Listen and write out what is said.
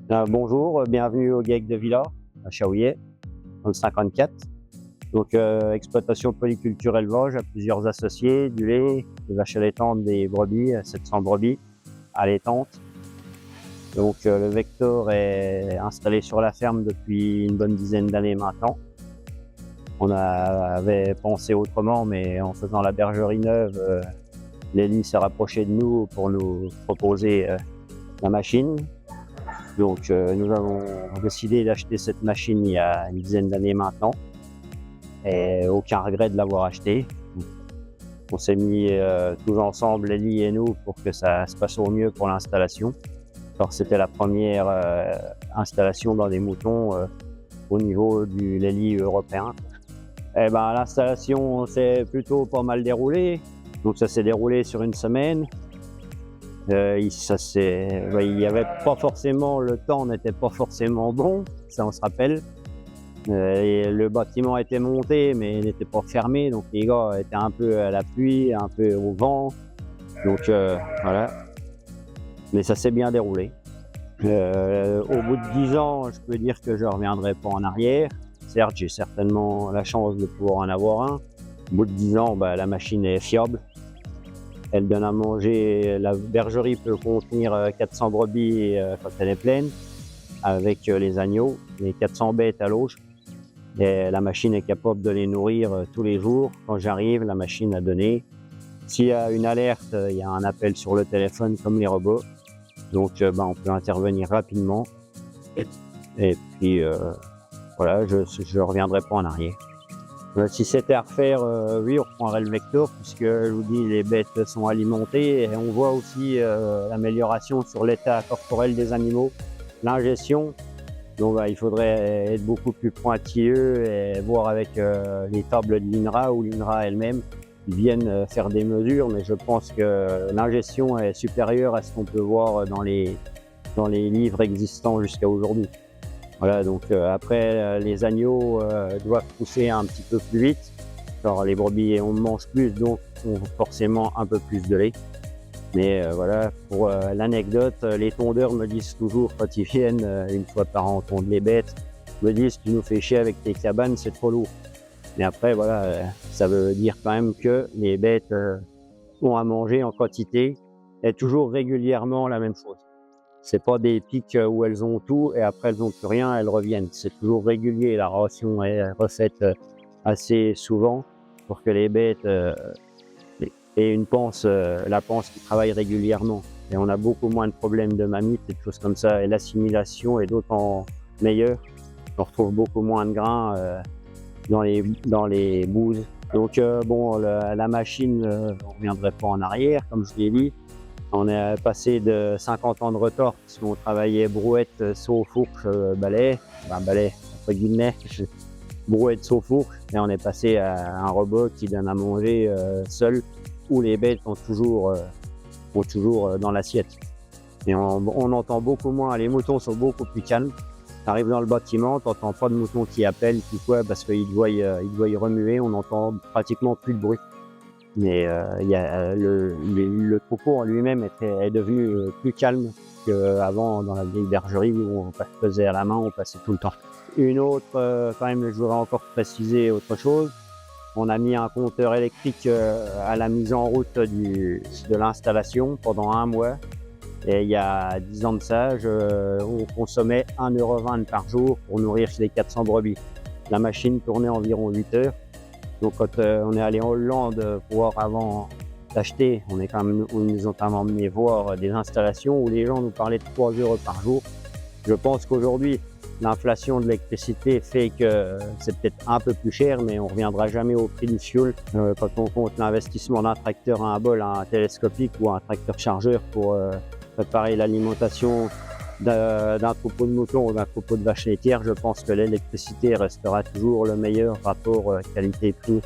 Bonjour, bienvenue au GEC de Villars, à Chaouillet, dans le 54. Donc, exploitation polyculture élevage à plusieurs associés, du lait, des vaches allaitantes, des brebis, 700 brebis allaitantes. Donc, le Vector est installé sur la ferme depuis une bonne dizaine d'années maintenant. On avait pensé autrement, mais en faisant la bergerie neuve, Lélie s'est rapproché de nous pour nous proposer la machine. Donc nous avons décidé d'acheter cette machine il y a une dizaine d'années maintenant et aucun regret de l'avoir achetée. On s'est mis tous ensemble, Lélie et nous, pour que ça se passe au mieux pour l'installation. Alors c'était la première installation dans des moutons au niveau du Lélie européen. Et ben, l'installation s'est plutôt pas mal déroulée. Donc ça s'est déroulé sur une semaine. Il y avait pas forcément, le temps n'était pas forcément bon, ça on se rappelle. Et le bâtiment était monté mais n'était pas fermé, donc les gars étaient un peu à la pluie, un peu au vent. Donc voilà. Mais ça s'est bien déroulé. Au bout de 10 ans, je peux dire que je ne reviendrai pas en arrière. Certes, j'ai certainement la chance de pouvoir en avoir un. Au bout de 10 ans, la machine est fiable. Elle donne à manger, la bergerie peut contenir 400 brebis quand elle est pleine, avec les agneaux, les 400 bêtes à l'auge. Et la machine est capable de les nourrir tous les jours. Quand j'arrive, la machine a donné. S'il y a une alerte, il y a un appel sur le téléphone comme les robots. Donc on peut intervenir rapidement. Et puis voilà, je ne reviendrai pas en arrière. Si c'était à refaire, oui, on reprendrait le Vector, puisque je vous dis, les bêtes sont alimentées et on voit aussi l'amélioration sur l'état corporel des animaux, l'ingestion. Donc il faudrait être beaucoup plus pointilleux et voir avec les tables de l'INRA ou l'INRA elle-même. Ils viennent faire des mesures, mais je pense que l'ingestion est supérieure à ce qu'on peut voir dans les livres existants jusqu'à aujourd'hui. Voilà, donc après, les agneaux doivent pousser un petit peu plus vite. Alors les brebis, on mange plus, donc ont forcément un peu plus de lait. Mais voilà, pour l'anecdote, les tondeurs me disent toujours quand ils viennent, une fois par an, tondre les bêtes, me disent « tu nous fais chier avec tes cabanes, c'est trop lourd ». Mais après, voilà, ça veut dire quand même que les bêtes ont à manger en quantité et toujours régulièrement la même chose. C'est pas des pics où elles ont tout et après elles n'ont plus rien, elles reviennent. C'est toujours régulier, la ration est refaite assez souvent pour que les bêtes aient une panse, la panse qui travaille régulièrement. Et on a beaucoup moins de problèmes de mammites et de choses comme ça. Et l'assimilation est d'autant meilleure. On retrouve beaucoup moins de grains dans les bouses. Donc la machine, on ne reviendrait pas en arrière, comme je l'ai dit. On est passé de 50 ans de retard, parce qu'on travaillait brouette, seau, fourche, balai, balai entre guillemets, brouette, seau, fourche, et on est passé à un robot qui donne à manger seul, où les bêtes sont toujours dans l'assiette. Et on entend beaucoup moins, les moutons sont beaucoup plus calmes. Tu arrives dans le bâtiment, tu n'entends pas de moutons qui appellent, qui quoi, parce qu'ils doivent y remuer, on n'entend pratiquement plus de bruit. Mais le troupeau en lui-même est devenu plus calme qu'avant dans la vieille bergerie où on faisait à la main, on passait tout le temps. Une autre, quand même, je voudrais encore préciser autre chose. On a mis un compteur électrique à la mise en route de l'installation pendant 1 mois. Et il y a 10 ans de ça, on consommait 1,20 € par jour pour nourrir les 400 brebis. La machine tournait environ 8 heures. Donc quand on est allé en Hollande voir avant d'acheter, on nous ont emmené voir des installations où les gens nous parlaient de 3 € par jour. Je pense qu'aujourd'hui, l'inflation de l'électricité fait que c'est peut-être un peu plus cher, mais on ne reviendra jamais au prix du fioul. Quand on compte l'investissement d'un tracteur à un bol, un télescopique ou un tracteur chargeur pour préparer l'alimentation d'un troupeau de moutons ou d'un troupeau de vaches laitières, je pense que l'électricité restera toujours le meilleur rapport qualité-prix